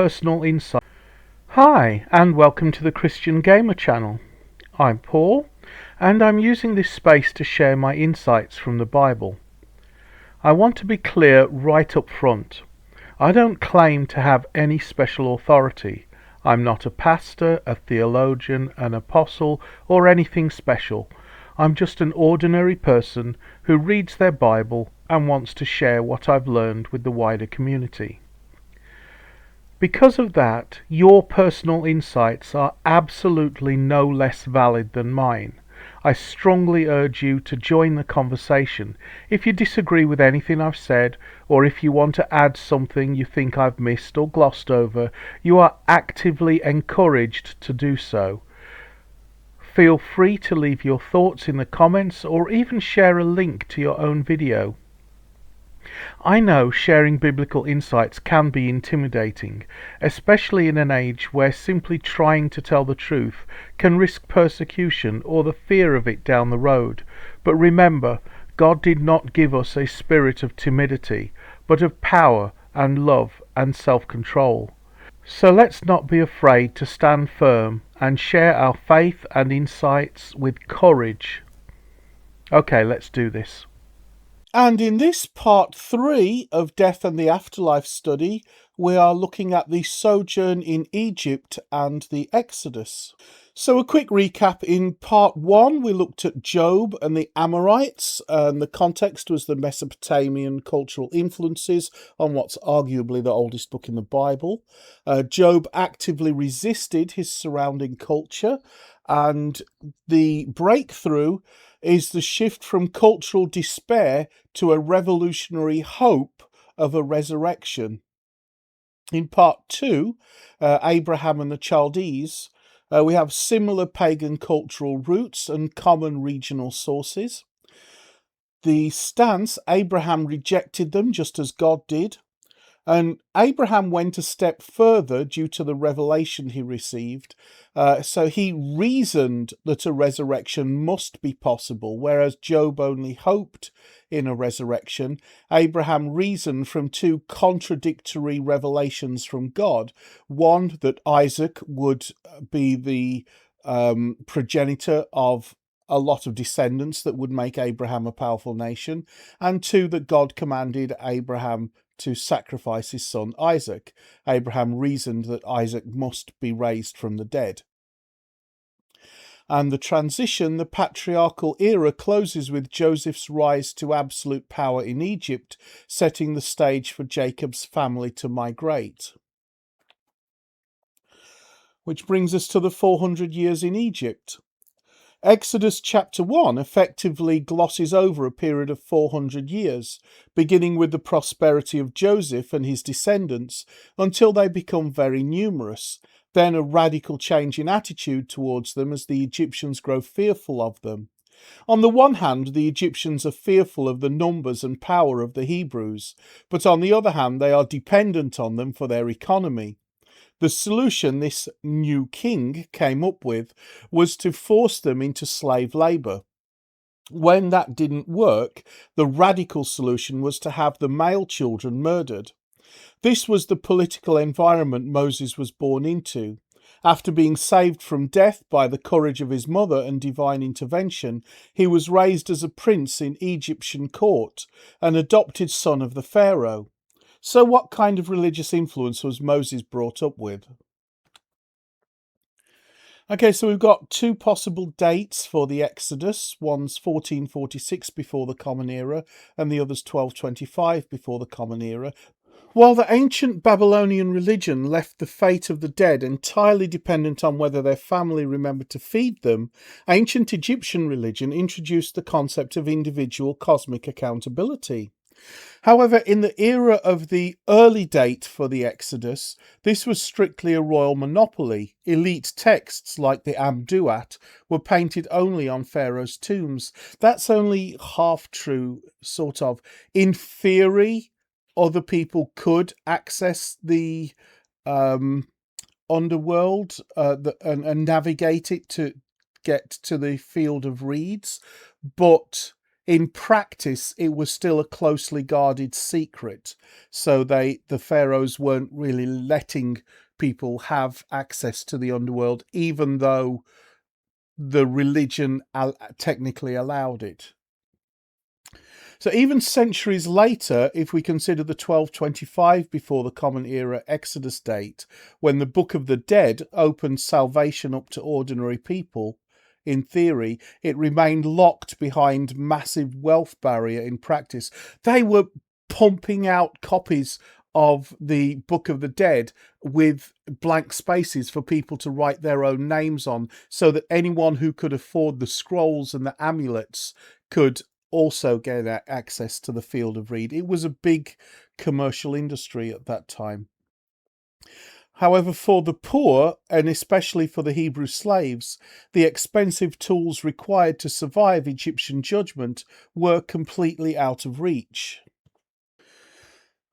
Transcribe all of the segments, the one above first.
Personal insight. Hi, and welcome to the Christian Gamer channel. I'm Paul, and I'm using this space to share my insights from the Bible. I want to be clear right up front. I don't claim to have any special authority. I'm not a pastor, a theologian, an apostle, or anything special. I'm just an ordinary person who reads their Bible and wants to share what I've learned with the wider community. Because of that, your personal insights are absolutely no less valid than mine. I strongly urge you to join the conversation. If you disagree with anything I've said, or if you want to add something you think I've missed or glossed over, you are actively encouraged to do so. Feel free to leave your thoughts in the comments or even share a link to your own video. I know sharing biblical insights can be intimidating, especially in an age where simply trying to tell the truth can risk persecution or the fear of it down the road. But remember, God did not give us a spirit of timidity, but of power and love and self-control. So let's not be afraid to stand firm and share our faith and insights with courage. Okay, let's do this. And in this part 3 of Death and the Afterlife study, we are looking at the sojourn in Egypt and the Exodus. So a quick recap. In part 1, we looked at Job and the Amorites, and the context was the Mesopotamian cultural influences on what's arguably the oldest book in the Bible. Job actively resisted his surrounding culture, and the breakthrough is the shift from cultural despair to a revolutionary hope of a resurrection. In part 2, Abraham and the Chaldees, we have similar pagan cultural roots and common regional sources. The stance, Abraham rejected them just as God did. And Abraham went a step further due to the revelation he received. So he reasoned that a resurrection must be possible, whereas Job only hoped in a resurrection. Abraham reasoned from two contradictory revelations from God. One, that Isaac would be the progenitor of a lot of descendants that would make Abraham a powerful nation, and two, that God commanded Abraham to sacrifice his son Isaac. Abraham reasoned that Isaac must be raised from the dead. And the transition, the patriarchal era, closes with Joseph's rise to absolute power in Egypt, setting the stage for Jacob's family to migrate. Which brings us to the 400 years in Egypt. Exodus chapter 1 effectively glosses over a period of 400 years, beginning with the prosperity of Joseph and his descendants until they become very numerous, then a radical change in attitude towards them as the Egyptians grow fearful of them. On the one hand, the Egyptians are fearful of the numbers and power of the Hebrews, but on the other hand, they are dependent on them for their economy. The solution this new king came up with was to force them into slave labour. When that didn't work, the radical solution was to have the male children murdered. This was the political environment Moses was born into. After being saved from death by the courage of his mother and divine intervention, he was raised as a prince in Egyptian court, an adopted son of the Pharaoh. So what kind of religious influence was Moses brought up with? Okay, so we've got two possible dates for the Exodus. One's 1446 before the Common Era, and the other's 1225 before the Common Era. While the ancient Babylonian religion left the fate of the dead entirely dependent on whether their family remembered to feed them, ancient Egyptian religion introduced the concept of individual cosmic accountability. However, in the era of the early date for the Exodus, this was strictly a royal monopoly. Elite texts like the Amduat were painted only on pharaohs' tombs. That's only half true, sort of. In theory, other people could access the underworld and navigate it to get to the field of reeds, but In practice, it was still a closely guarded secret. So the pharaohs weren't really letting people have access to the underworld, even though the religion technically allowed it. So even centuries later, if we consider the 1225 before the Common Era Exodus date, when the Book of the Dead opened salvation up to ordinary people, in theory, it remained locked behind massive wealth barrier in practice. They were pumping out copies of the Book of the Dead with blank spaces for people to write their own names on, so that anyone who could afford the scrolls and the amulets could also get access to the field of reed. It was a big commercial industry at that time. However, for the poor, and especially for the Hebrew slaves, the expensive tools required to survive Egyptian judgment were completely out of reach.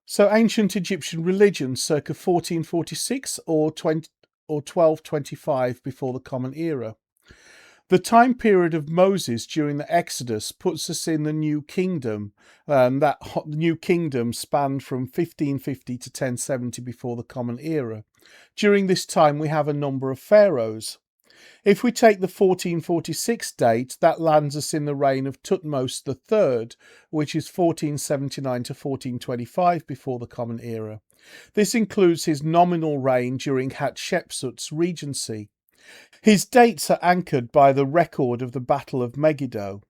So ancient Egyptian religion circa 1446 or 1225 before the Common Era. The time period of Moses during the Exodus puts us in the New Kingdom. That New Kingdom spanned from 1550 to 1070 before the Common Era. During this time, we have a number of pharaohs. If we take the 1446 date, that lands us in the reign of Tutmos III, which is 1479 to 1425 before the Common Era. This includes his nominal reign during Hatshepsut's regency. His dates are anchored by the record of the Battle of Megiddo.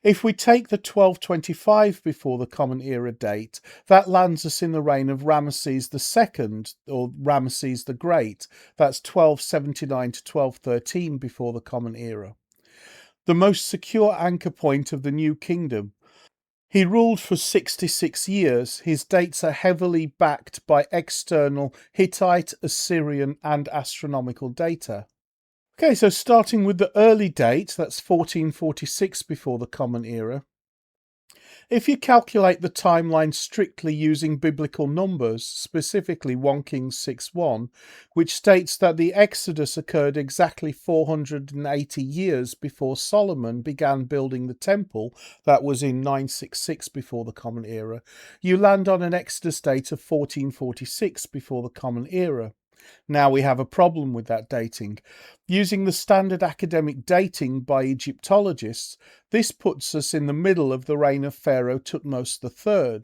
If we take the 1225 before the Common Era date, that lands us in the reign of Rameses II, or Rameses the Great. That's 1279 to 1213 before the Common Era. The most secure anchor point of the New Kingdom. He ruled for 66 years. His dates are heavily backed by external Hittite, Assyrian, and astronomical data. Okay, so starting with the early date, that's 1446 before the Common Era. If you calculate the timeline strictly using biblical numbers, specifically 1 Kings 6:1, which states that the Exodus occurred exactly 480 years before Solomon began building the temple, that was in 966 before the Common Era, you land on an Exodus date of 1446 before the Common Era. Now we have a problem with that dating. Using the standard academic dating by Egyptologists, this puts us in the middle of the reign of Pharaoh Tutmos III.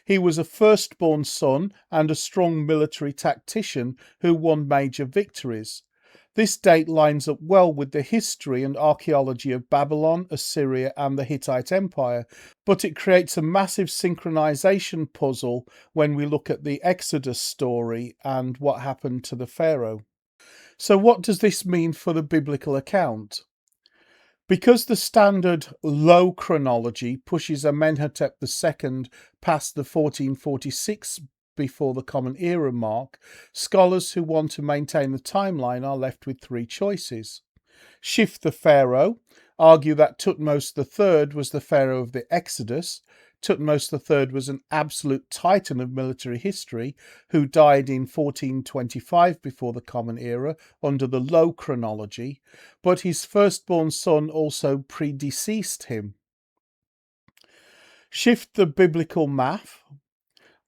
He was a firstborn son and a strong military tactician who won major victories. This date lines up well with the history and archaeology of Babylon, Assyria, and the Hittite Empire, but it creates a massive synchronization puzzle when we look at the Exodus story and what happened to the Pharaoh. So what does this mean for the biblical account? Because the standard low chronology pushes Amenhotep II past the 1446 before the Common Era mark, scholars who want to maintain the timeline are left with three choices. Shift the pharaoh, argue that Tutmos III was the pharaoh of the Exodus. Tutmos III was an absolute titan of military history who died in 1425 before the Common Era under the low chronology, but his firstborn son also predeceased him. Shift the biblical math,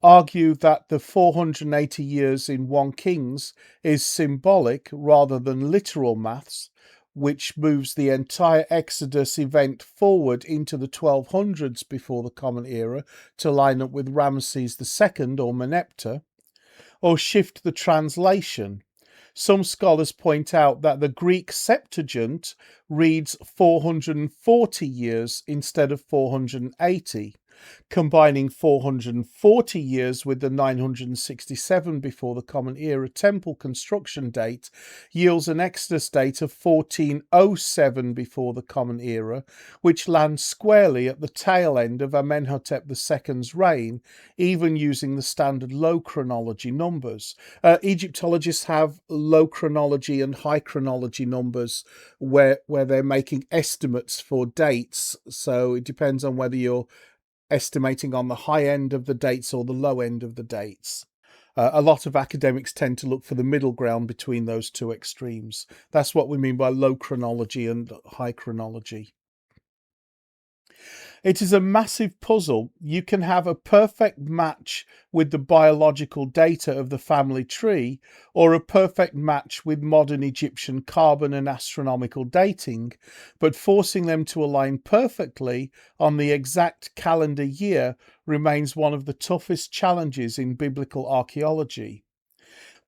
argue that the 480 years in 1 Kings is symbolic rather than literal maths, which moves the entire Exodus event forward into the 1200s before the Common Era to line up with Rameses II or Merneptah, or shift the translation. Some scholars point out that the Greek Septuagint reads 440 years instead of 480. Combining 440 years with the 967 before the Common Era temple construction date yields an Exodus date of 1407 before the Common Era, which lands squarely at the tail end of Amenhotep II's reign, even using the standard low chronology numbers. Egyptologists have low chronology and high chronology numbers where they're making estimates for dates, so it depends on whether you're estimating on the high end of the dates or the low end of the dates. A lot of academics tend to look for the middle ground between those two extremes. That's what we mean by low chronology and high chronology. It is a massive puzzle. You can have a perfect match with the biological data of the family tree, or a perfect match with modern Egyptian carbon and astronomical dating, but forcing them to align perfectly on the exact calendar year remains one of the toughest challenges in biblical archaeology.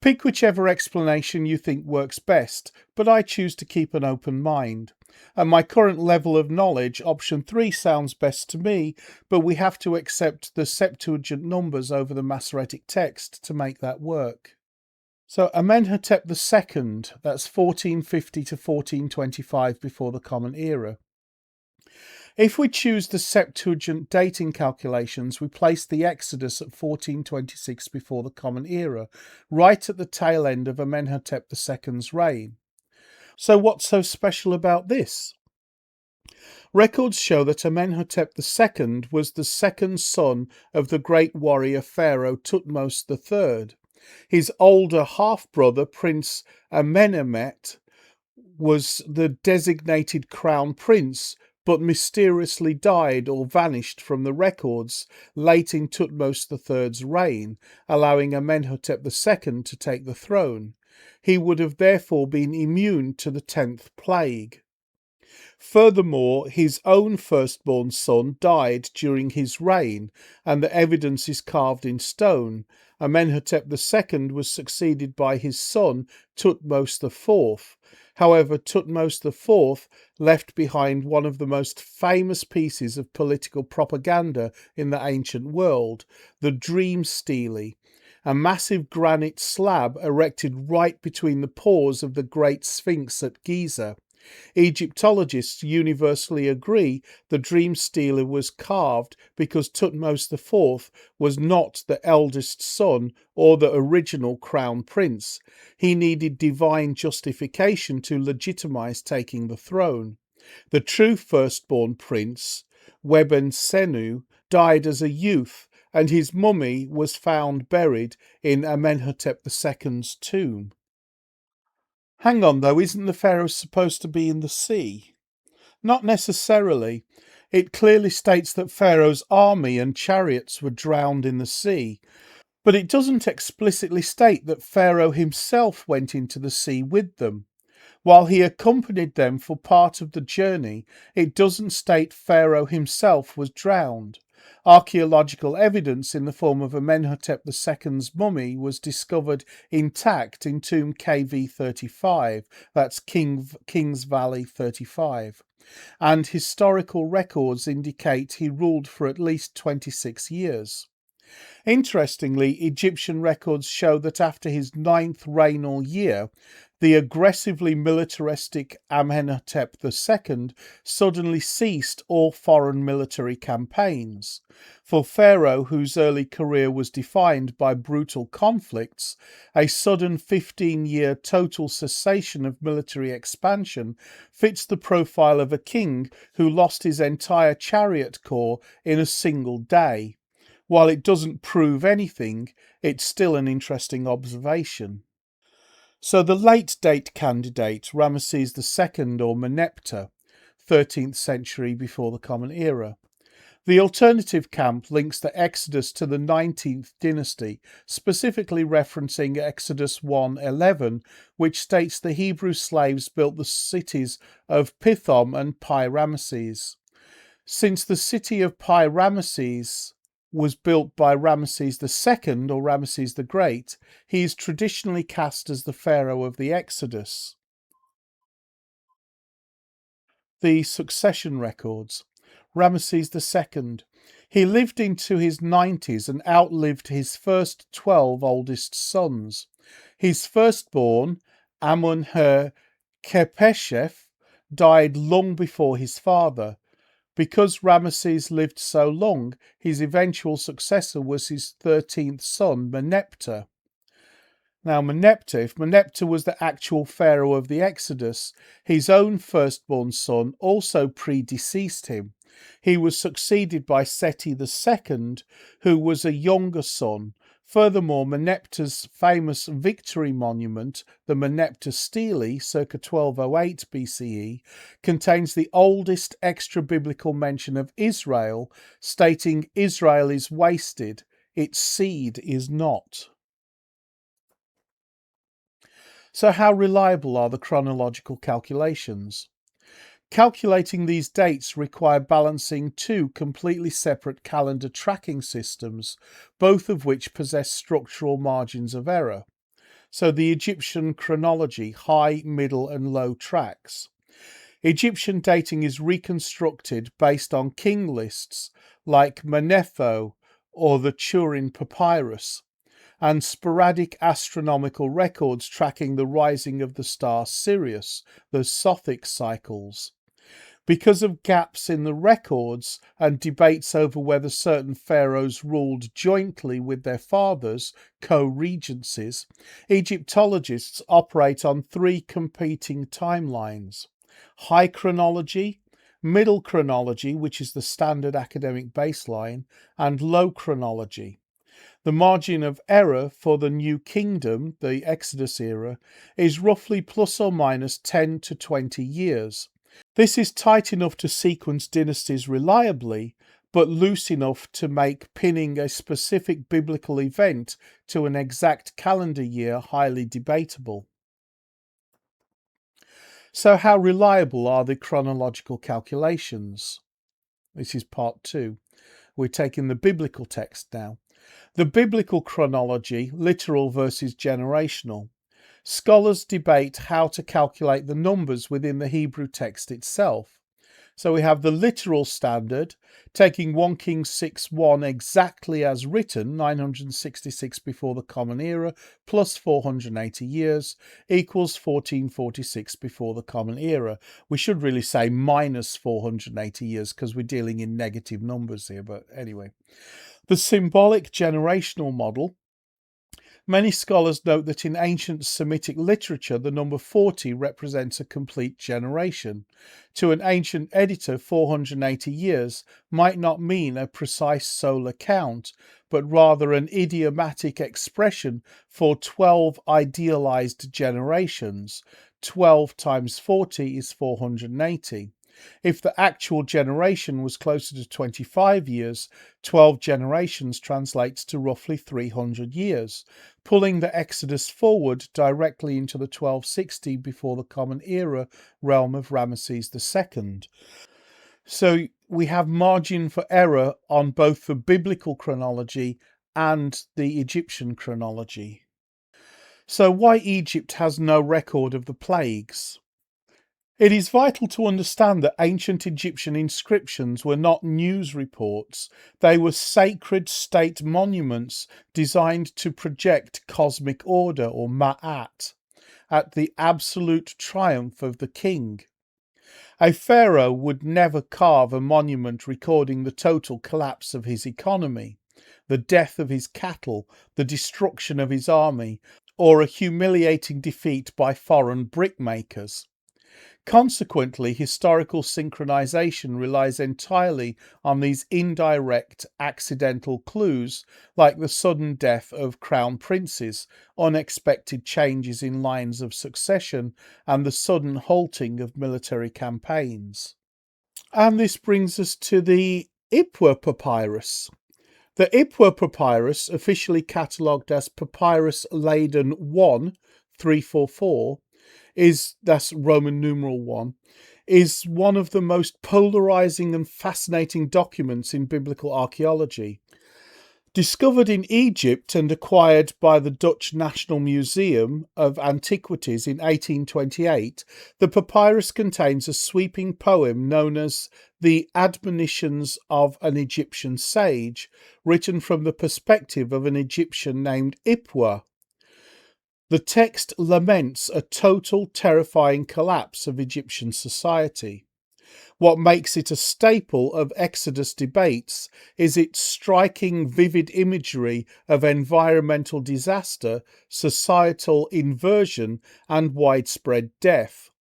Pick whichever explanation you think works best, but I choose to keep an open mind. At my current level of knowledge, option 3 sounds best to me, but we have to accept the Septuagint numbers over the Masoretic text to make that work. So Amenhotep II, that's 1450 to 1425 before the Common Era. If we choose the Septuagint dating calculations, we place the Exodus at 1426 before the Common Era, right at the tail end of Amenhotep II's reign. So what's so special about this? Records show that Amenhotep II was the second son of the great warrior pharaoh Tutmos III. His older half-brother, Prince Amenemhet, was the designated crown prince, but mysteriously died or vanished from the records late in Tutmos III's reign, allowing Amenhotep II to take the throne. He would have therefore been immune to the 10th plague. Furthermore, his own firstborn son died during his reign, and the evidence is carved in stone. Amenhotep II was succeeded by his son Tutmos IV. However, Tutmos IV left behind one of the most famous pieces of political propaganda in the ancient world, the dream stele, a massive granite slab erected right between the paws of the Great Sphinx at Giza. Egyptologists universally agree the dream stele was carved because Tutmos IV was not the eldest son or the original crown prince. He needed divine justification to legitimize taking the throne. The true firstborn prince, Weben-Senu, died as a youth, and his mummy was found buried in Amenhotep II's tomb. Hang on though, isn't the pharaoh supposed to be in the sea? Not necessarily. It clearly states that Pharaoh's army and chariots were drowned in the sea, but it doesn't explicitly state that Pharaoh himself went into the sea with them. While he accompanied them for part of the journey, it doesn't state Pharaoh himself was drowned. Archaeological evidence in the form of Amenhotep II's mummy was discovered intact in tomb KV35, that's King's Valley 35, and historical records indicate he ruled for at least 26 years. Interestingly, Egyptian records show that after his 9th regnal year, the aggressively militaristic Amenhotep II suddenly ceased all foreign military campaigns. For Pharaoh, whose early career was defined by brutal conflicts, a sudden 15-year total cessation of military expansion fits the profile of a king who lost his entire chariot corps in a single day. While it doesn't prove anything, it's still an interesting observation. So the late date candidate, Rameses II or Merneptah, 13th century before the Common Era. The alternative camp links the Exodus to the 19th dynasty, specifically referencing Exodus 1:11, which states the Hebrew slaves built the cities of Pithom and Pi-Ramesses. Since the city of Pi-Ramesses was built by Rameses II or Rameses the Great, he is traditionally cast as the pharaoh of the Exodus. The succession records. Rameses II. He lived into his 90s and outlived his first 12 oldest sons. His firstborn, Amun-her-Khepeshef, died long before his father. Because Rameses lived so long, his eventual successor was his 13th son, Merneptah. Now, if Merneptah was the actual pharaoh of the Exodus, his own firstborn son also predeceased him. He was succeeded by Seti II, who was a younger son, Furthermore, Merneptah's famous victory monument, the Merneptah Stele, circa 1208 BCE, contains the oldest extra-biblical mention of Israel, stating Israel is wasted, its seed is not. So how reliable are the chronological calculations? Calculating these dates require balancing two completely separate calendar tracking systems, both of which possess structural margins of error. So the Egyptian chronology, high, middle and low tracks. Egyptian dating is reconstructed based on king lists like Manetho or the Turin Papyrus, and sporadic astronomical records tracking the rising of the star Sirius, the Sothic cycles. Because of gaps in the records and debates over whether certain pharaohs ruled jointly with their fathers, co-regencies, Egyptologists operate on three competing timelines: high chronology, middle chronology, which is the standard academic baseline, and low chronology. The margin of error for the New Kingdom, the Exodus era, is roughly plus or minus 10 to 20 years. This is tight enough to sequence dynasties reliably, but loose enough to make pinning a specific biblical event to an exact calendar year highly debatable. So how reliable are the chronological calculations? This is part 2. We're taking the biblical text now. The biblical chronology, literal versus generational. Scholars debate how to calculate the numbers within the Hebrew text itself. So we have the literal standard, taking 1 Kings 6:1 exactly as written, 966 before the Common Era, plus 480 years, equals 1446 before the Common Era. We should really say minus 480 years because we're dealing in negative numbers here, but anyway. The symbolic generational model. Many scholars note that in ancient Semitic literature, the number 40 represents a complete generation. To an ancient editor, 480 years might not mean a precise solar count, but rather an idiomatic expression for 12 idealized generations. 12 times 40 is 480. If the actual generation was closer to 25 years, 12 generations translates to roughly 300 years, pulling the Exodus forward directly into the 1260 before the Common Era realm of Rameses II. So we have margin for error on both the biblical chronology and the Egyptian chronology. So why Egypt has no record of the plagues? It is vital to understand that ancient Egyptian inscriptions were not news reports. They were sacred state monuments designed to project cosmic order, or ma'at, at the absolute triumph of the king. A pharaoh would never carve a monument recording the total collapse of his economy, the death of his cattle, the destruction of his army, or a humiliating defeat by foreign brickmakers. Consequently, historical synchronization relies entirely on these indirect, accidental clues, like the sudden death of crown princes, unexpected changes in lines of succession, and the sudden halting of military campaigns. And this brings us to the Ipuwer Papyrus. The Ipuwer Papyrus, officially catalogued as Papyrus Laden 1, 344, that's Roman numeral 1, is one of the most polarizing and fascinating documents in biblical archaeology. Discovered in Egypt and acquired by the Dutch National Museum of Antiquities in 1828, the papyrus contains a sweeping poem known as The Admonitions of an Egyptian Sage, written from the perspective of an Egyptian named Ipuwer. The text laments a total, terrifying collapse of Egyptian society. What makes it a staple of Exodus debates is its striking, vivid imagery of environmental disaster, societal inversion, and widespread death.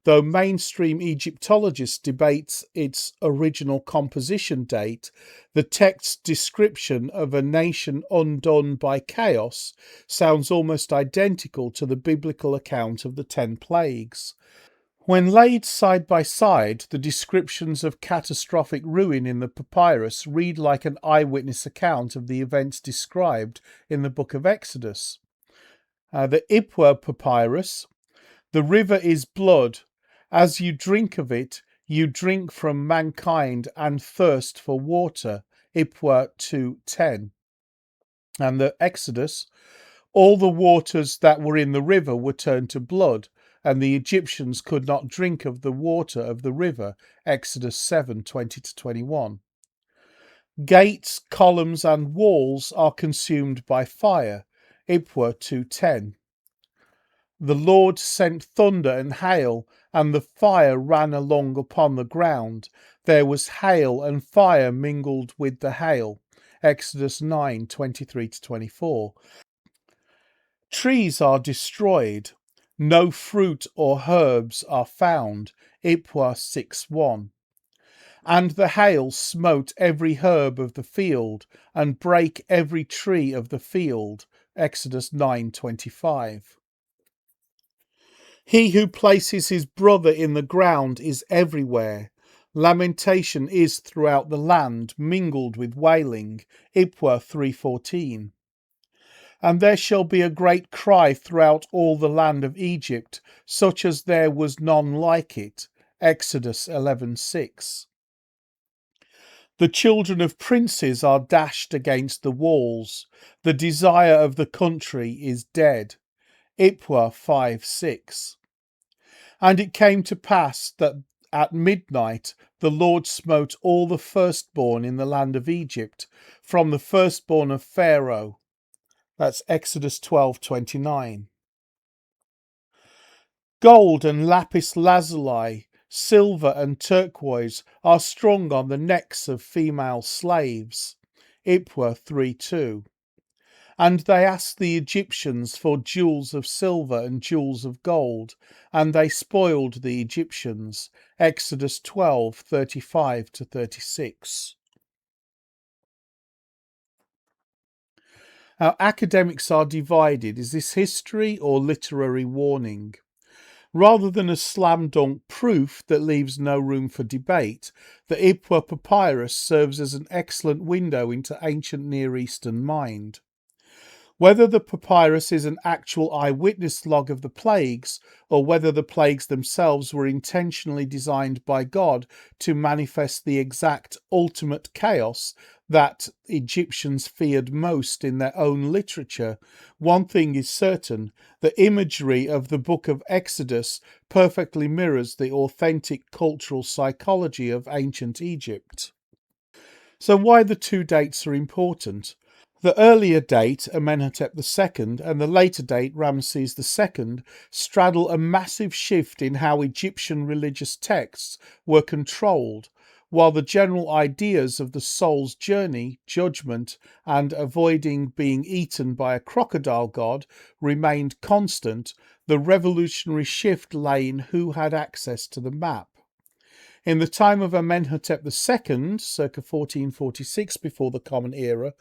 Though mainstream Egyptologists debate its original composition date, the text's description of a nation undone by chaos sounds almost identical to the biblical account of the 10 plagues. When laid side by side, the descriptions of catastrophic ruin in the papyrus read like an eyewitness account of the events described in the book of Exodus. The Ipuwer papyrus: "The river is blood. As you drink of it, you drink from mankind and thirst for water." Ipuwer 2:10. And the Exodus: "All the waters that were in the river were turned to blood, and the Egyptians could not drink of the water of the river." Exodus 7:20-21. "Gates, columns, and walls are consumed by fire." Ipuwer 2:10. "The Lord sent thunder and hail, and the fire ran along upon the ground. There was hail and fire mingled with the hail." Exodus 9:23-24. "Trees are destroyed. No fruit or herbs are found." Ipuwer 6:1. "And the hail smote every herb of the field, and brake every tree of the field." Exodus 9:25. "He who places his brother in the ground is everywhere. Lamentation is throughout the land, mingled with wailing." Ipuwer 3:14. "And there shall be a great cry throughout all the land of Egypt, such as there was none like it." Exodus 11:6. "The children of princes are dashed against the walls. The desire of the country is dead." Ipuwer 5:6. "And it came to pass that at midnight the Lord smote all the firstborn in the land of Egypt, from the firstborn of Pharaoh." That's Exodus 12:29. "Gold and lapis lazuli, silver and turquoise are strung on the necks of female slaves." Ipuwer 3:2. "And they asked the Egyptians for jewels of silver and jewels of gold, and they spoiled the Egyptians." Exodus 12:35-36. Our academics are divided. Is this history or literary warning? Rather than a slam dunk proof that leaves no room for debate, the Ipuwer papyrus serves as an excellent window into ancient Near Eastern mind. Whether the papyrus is an actual eyewitness log of the plagues, or whether the plagues themselves were intentionally designed by God to manifest the exact ultimate chaos that Egyptians feared most in their own literature, one thing is certain: the imagery of the book of Exodus perfectly mirrors the authentic cultural psychology of ancient Egypt. So why the two dates are important? The earlier date, Amenhotep II, and the later date, Rameses II, straddle a massive shift in how Egyptian religious texts were controlled, while the general ideas of the soul's journey, judgment, and avoiding being eaten by a crocodile god remained constant. The revolutionary shift lay in who had access to the map. In the time of Amenhotep II, circa 1446 before the Common Era,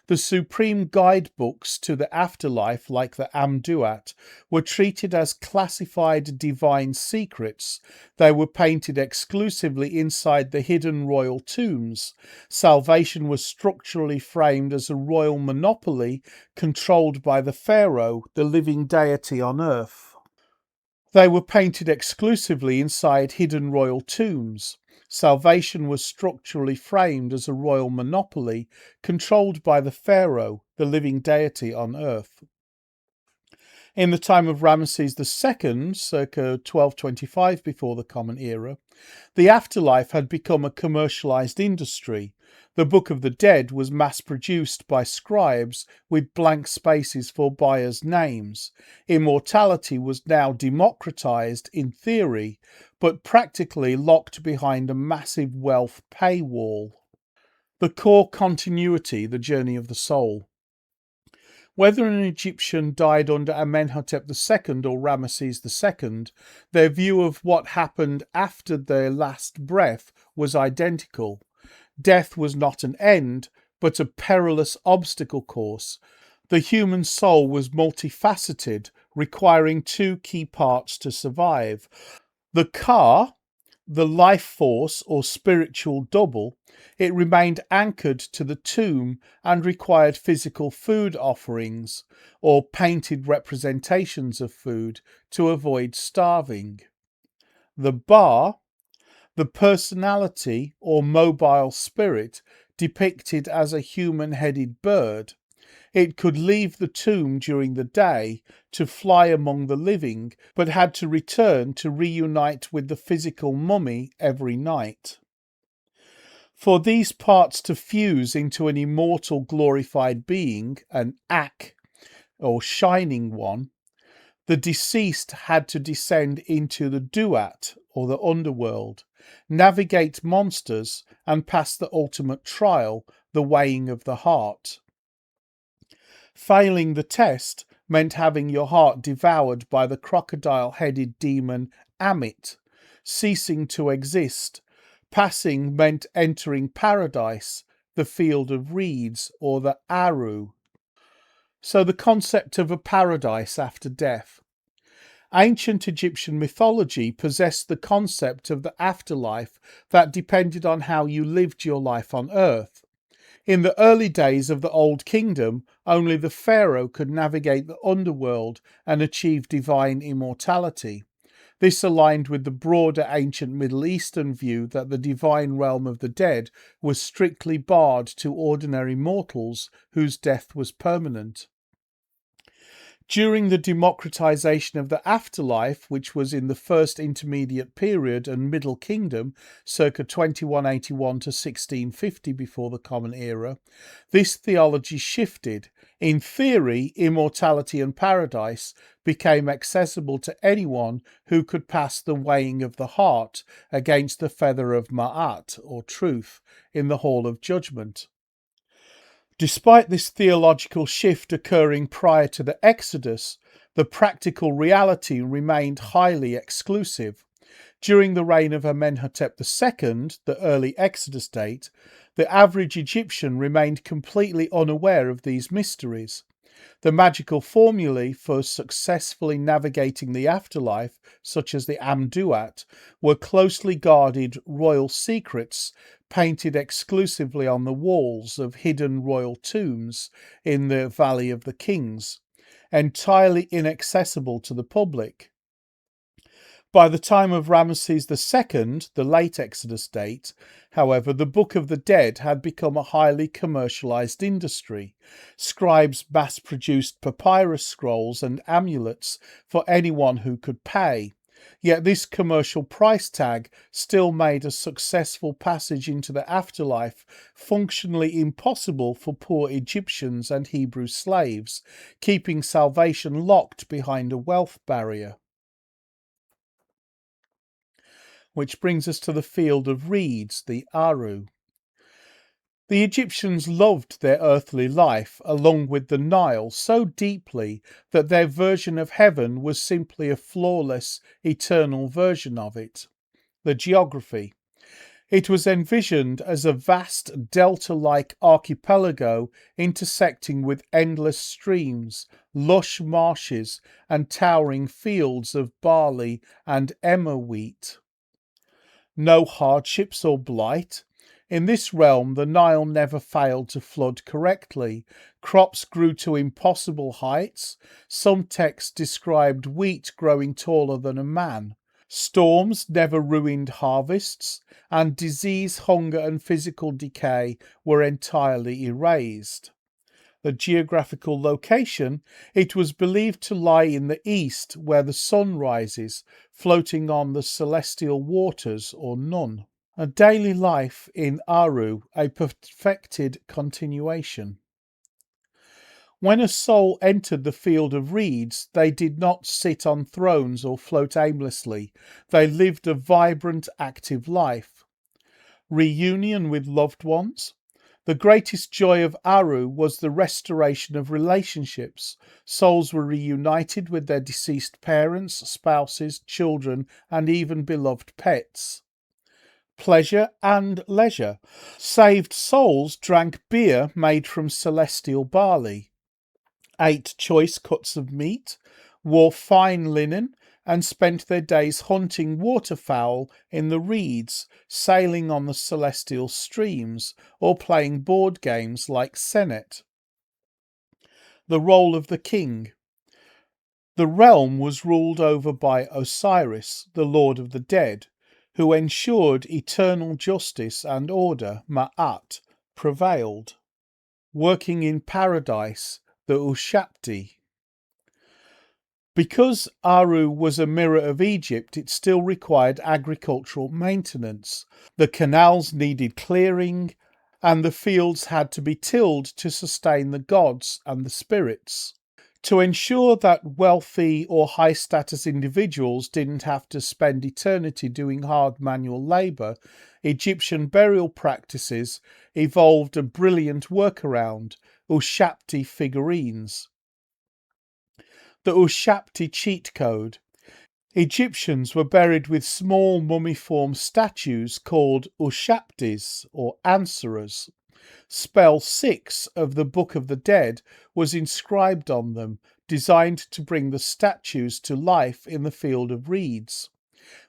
the supreme guidebooks to the afterlife, like the Amduat, were treated as classified divine secrets. They were painted exclusively inside the hidden royal tombs. Salvation was structurally framed as a royal monopoly controlled by the pharaoh, the living deity on earth. They were painted exclusively inside hidden royal tombs. Salvation was structurally framed as a royal monopoly controlled by the pharaoh, the living deity on earth. In the time of Rameses II, circa 1225 before the Common Era, the afterlife had become a commercialized industry. The Book of the Dead was mass-produced by scribes with blank spaces for buyers' names. Immortality was now democratized in theory, but practically locked behind a massive wealth paywall. The core continuity, the journey of the soul. Whether an Egyptian died under Amenhotep II or Rameses II, their view of what happened after their last breath was identical. Death was not an end, but a perilous obstacle course. The human soul was multifaceted, requiring two key parts to survive. The ka, the life force or spiritual double, it remained anchored to the tomb and required physical food offerings or painted representations of food to avoid starving. The ba, the personality or mobile spirit, depicted as a human-headed bird. It could leave the tomb during the day to fly among the living, but had to return to reunite with the physical mummy every night. For these parts to fuse into an immortal glorified being, an Ak, or shining one, the deceased had to descend into the Duat, or the underworld, navigate monsters, and pass the ultimate trial, the weighing of the heart. Failing the test meant having your heart devoured by the crocodile-headed demon Amit, ceasing to exist. Passing meant entering paradise, the field of reeds, or the Aru. So the concept of a paradise after death. Ancient Egyptian mythology possessed the concept of the afterlife that depended on how you lived your life on earth. In the early days of the Old Kingdom, only the pharaoh could navigate the underworld and achieve divine immortality. This aligned with the broader ancient Middle Eastern view that the divine realm of the dead was strictly barred to ordinary mortals whose death was permanent. During the democratization of the afterlife, which was in the First Intermediate Period and Middle Kingdom, circa 2181 to 1650 before the Common Era, this theology shifted. In theory, immortality and paradise became accessible to anyone who could pass the weighing of the heart against the feather of Ma'at, or truth, in the Hall of Judgment. Despite this theological shift occurring prior to the Exodus, the practical reality remained highly exclusive. During the reign of Amenhotep II, the early Exodus date, the average Egyptian remained completely unaware of these mysteries. The magical formulae for successfully navigating the afterlife, such as the Amduat, were closely guarded royal secrets painted exclusively on the walls of hidden royal tombs in the Valley of the Kings, entirely inaccessible to the public. By the time of Rameses II, the late Exodus date, however, the Book of the Dead had become a highly commercialized industry. Scribes mass-produced papyrus scrolls and amulets for anyone who could pay. Yet this commercial price tag still made a successful passage into the afterlife functionally impossible for poor Egyptians and Hebrew slaves, keeping salvation locked behind a wealth barrier. Which brings us to the field of reeds, the Aru. The Egyptians loved their earthly life, along with the Nile, so deeply that their version of heaven was simply a flawless, eternal version of it. The geography. It was envisioned as a vast delta-like archipelago intersecting with endless streams, lush marshes, and towering fields of barley and emmer wheat. No hardships or blight. In this realm, the Nile never failed to flood correctly. Crops grew to impossible heights. Some texts described wheat growing taller than a man. Storms never ruined harvests, and disease, hunger, and physical decay were entirely erased. The geographical location, it was believed to lie in the east, where the sun rises, floating on the celestial waters, or Nun. A daily life in Aru, a perfected continuation. When a soul entered the field of reeds, they did not sit on thrones or float aimlessly. They lived a vibrant, active life. Reunion with loved ones. The greatest joy of Aru was the restoration of relationships. Souls were reunited with their deceased parents, spouses, children, and even beloved pets. Pleasure and leisure. Saved souls drank beer made from celestial barley, ate choice cuts of meat, wore fine linen, and spent their days hunting waterfowl in the reeds, sailing on the celestial streams, or playing board games like Senet. The role of the king. The realm was ruled over by Osiris, the lord of the dead, who ensured eternal justice and order, Ma'at, prevailed. Working in paradise, the Ushapti. Because Aru was a mirror of Egypt, it still required agricultural maintenance. The canals needed clearing, and the fields had to be tilled to sustain the gods and the spirits. To ensure that wealthy or high status individuals didn't have to spend eternity doing hard manual labour, Egyptian burial practices evolved a brilliant workaround: Ushapti figurines. The Ushapti cheat code. Egyptians were buried with small mummiform statues called Ushaptis or answerers. Spell 6 of the Book of the Dead was inscribed on them, designed to bring the statues to life in the field of reeds.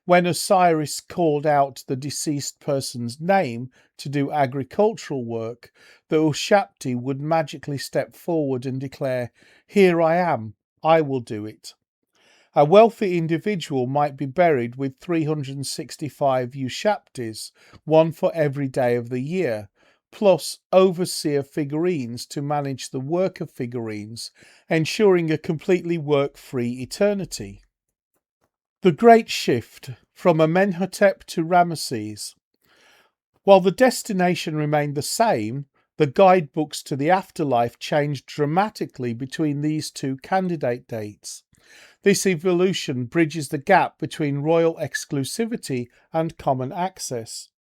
When Osiris called out the deceased person's name to do agricultural work, the Ushapti would magically step forward and declare, "Here I am, I will do it." A wealthy individual might be buried with 365 Ushaptis, one for every day of the year, plus overseer figurines to manage the work of figurines, ensuring a completely work-free eternity. The Great Shift from Amenhotep to Rameses. While the destination remained the same, the guidebooks to the afterlife changed dramatically between these two candidate dates. This evolution bridges the gap between royal exclusivity and common access.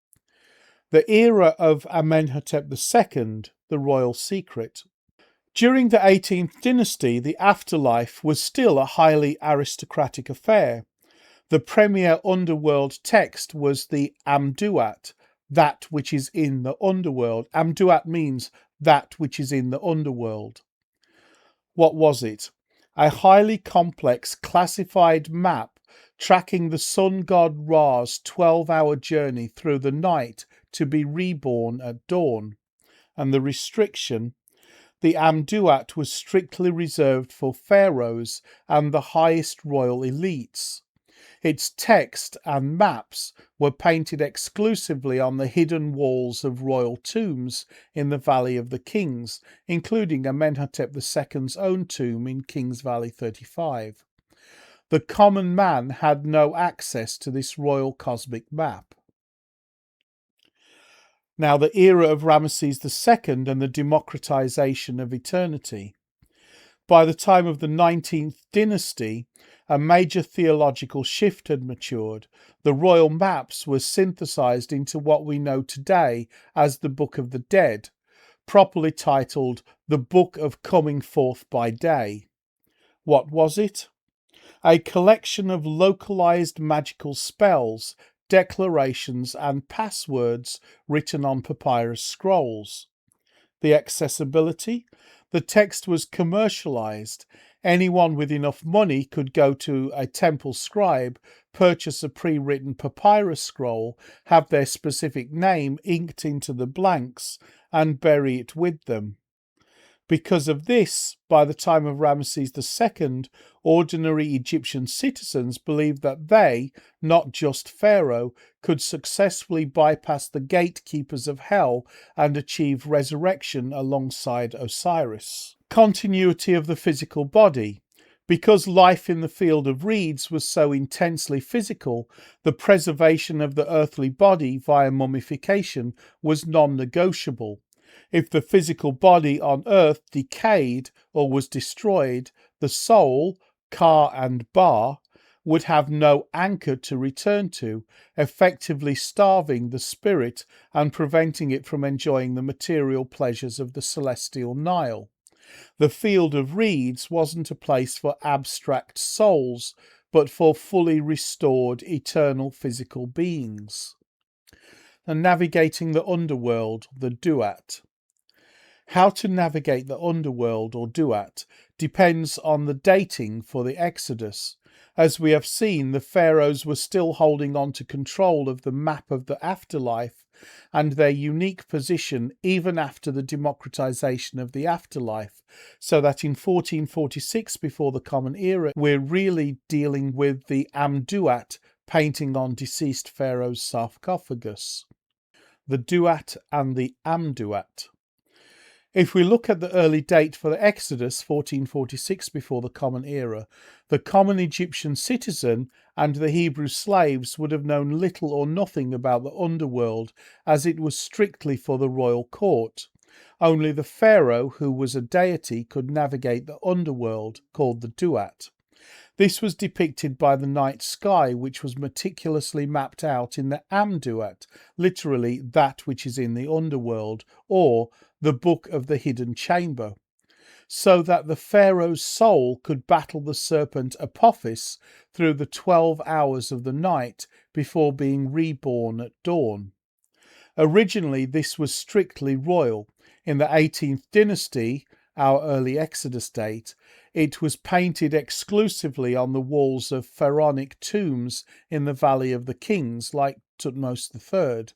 The era of Amenhotep II, the royal secret. During the 18th dynasty, the afterlife was still a highly aristocratic affair. The premier underworld text was the Amduat, that which is in the underworld. Amduat means that which is in the underworld. What was it? A highly complex classified map tracking the sun god Ra's 12-hour journey through the night to be reborn at dawn. And the restriction: the Amduat was strictly reserved for pharaohs and the highest royal elites. Its text and maps were painted exclusively on the hidden walls of royal tombs in the Valley of the Kings, including Amenhotep II's own tomb in Kings Valley 35. The common man had no access to this royal cosmic map. Now, the era of Rameses II and the democratization of eternity. By the time of the 19th dynasty, a major theological shift had matured. The royal maps were synthesized into what we know today as the Book of the Dead, properly titled The Book of Coming Forth by Day. What was it? A collection of localized magical spells, declarations, and passwords written on papyrus scrolls. The accessibility? The text was commercialized. Anyone with enough money could go to a temple scribe, purchase a pre-written papyrus scroll, have their specific name inked into the blanks, and bury it with them. Because of this, by the time of Rameses II, ordinary Egyptian citizens believed that they, not just Pharaoh, could successfully bypass the gatekeepers of hell and achieve resurrection alongside Osiris. Continuity of the physical body. Because life in the field of reeds was so intensely physical, the preservation of the earthly body via mummification was non-negotiable. If the physical body on earth decayed or was destroyed, the soul, Ka and Ba, would have no anchor to return to, effectively starving the spirit and preventing it from enjoying the material pleasures of the celestial Nile. The field of reeds wasn't a place for abstract souls, but for fully restored eternal physical beings. And navigating the underworld, the Duat. How to navigate the underworld, or Duat, depends on the dating for the Exodus. As we have seen, the pharaohs were still holding on to control of the map of the afterlife and their unique position even after the democratization of the afterlife, so that in 1446 before the Common Era, we're really dealing with the Amduat painting on deceased pharaoh's sarcophagus. The Duat and the Amduat. If we look at the early date for the Exodus, 1446 before the Common Era, the common Egyptian citizen and the Hebrew slaves would have known little or nothing about the underworld, as it was strictly for the royal court. Only the pharaoh, who was a deity, could navigate the underworld, called the Duat. This was depicted by the night sky, which was meticulously mapped out in the Amduat, literally that which is in the underworld, or the Book of the Hidden Chamber, so that the pharaoh's soul could battle the serpent Apophis through the 12 hours of the night before being reborn at dawn. Originally, this was strictly royal. In the 18th dynasty, our early Exodus date, it was painted exclusively on the walls of pharaonic tombs in the Valley of the Kings, like Tutmos III.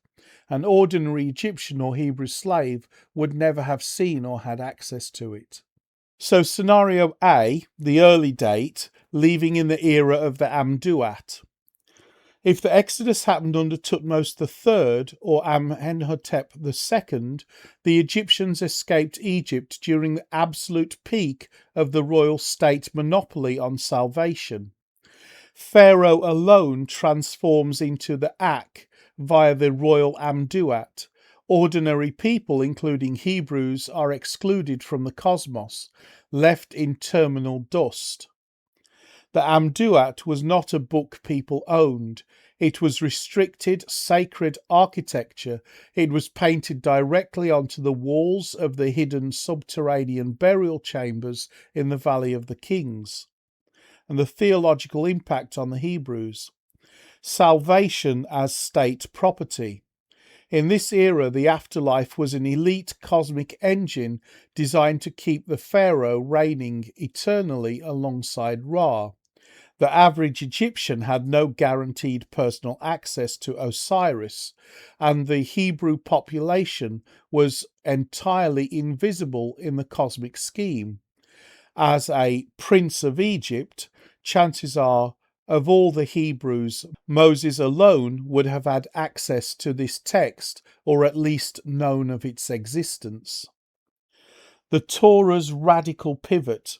An ordinary Egyptian or Hebrew slave would never have seen or had access to it. So scenario A, the early date, leaving in the era of the Amduat. If the Exodus happened under Tutmos III or Amenhotep II, the Egyptians escaped Egypt during the absolute peak of the royal state monopoly on salvation. Pharaoh alone transforms into the Ak via the royal Amduat. Ordinary people, including Hebrews, are excluded from the cosmos, left in terminal dust. The Amduat was not a book people owned. It was restricted, sacred architecture. It was painted directly onto the walls of the hidden subterranean burial chambers in the Valley of the Kings. And the theological impact on the Hebrews. Salvation as state property. In this era, the afterlife was an elite cosmic engine designed to keep the pharaoh reigning eternally alongside Ra. The average Egyptian had no guaranteed personal access to Osiris, and the Hebrew population was entirely invisible in the cosmic scheme. As a prince of Egypt, chances are, of all the Hebrews, Moses alone would have had access to this text, or at least known of its existence. The Torah's radical pivot.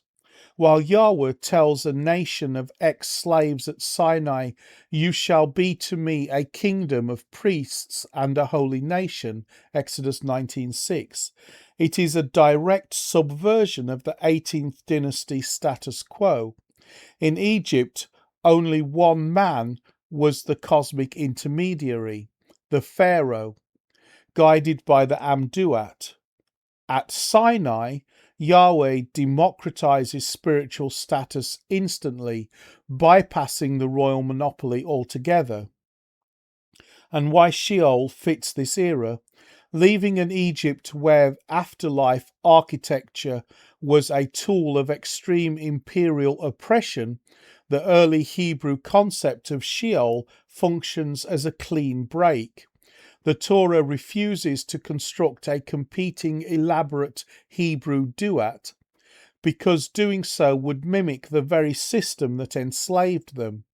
While Yahweh tells a nation of ex-slaves at Sinai, "You shall be to me a kingdom of priests and a holy nation," Exodus 19:6, it is a direct subversion of the 18th dynasty status quo. In Egypt, only one man was the cosmic intermediary, the pharaoh, guided by the Amduat. At Sinai, Yahweh democratizes spiritual status instantly, bypassing the royal monopoly altogether. And why Sheol fits this era, leaving an Egypt where afterlife architecture was a tool of extreme imperial oppression, the early Hebrew concept of Sheol functions as a clean break. The Torah refuses to construct a competing elaborate Hebrew duat, because doing so would mimic the very system that enslaved them.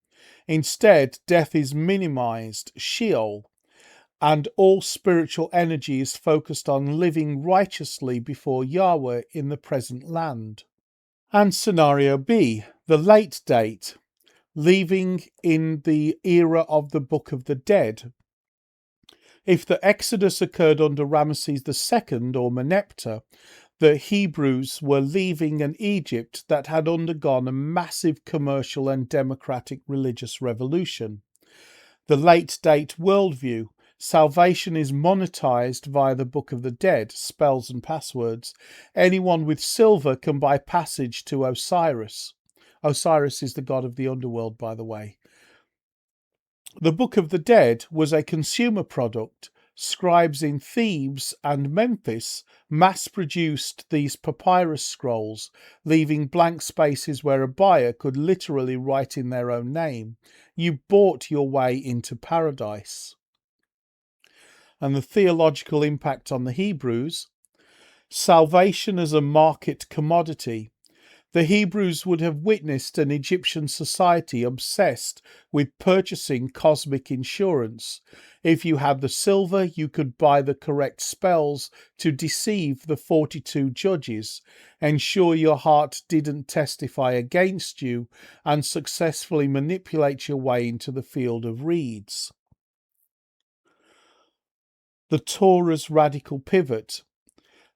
Instead, death is minimized, Sheol, and all spiritual energy is focused on living righteously before Yahweh in the present land. And scenario B, the late date, leaving in the era of the Book of the Dead. If the Exodus occurred under Rameses II or Merneptah, the Hebrews were leaving an Egypt that had undergone a massive commercial and democratic religious revolution. The late-date worldview, salvation is monetized via the Book of the Dead, spells and passwords. Anyone with silver can buy passage to Osiris. Osiris is the god of the underworld, by the way. The Book of the Dead was a consumer product. Scribes in Thebes and Memphis mass-produced these papyrus scrolls, leaving blank spaces where a buyer could literally write in their own name. You bought your way into paradise. And the theological impact on the Hebrews. Salvation as a market commodity. The Hebrews would have witnessed an Egyptian society obsessed with purchasing cosmic insurance. If you had the silver, you could buy the correct spells to deceive the 42 judges, ensure your heart didn't testify against you, and successfully manipulate your way into the field of reeds. The Torah's radical pivot.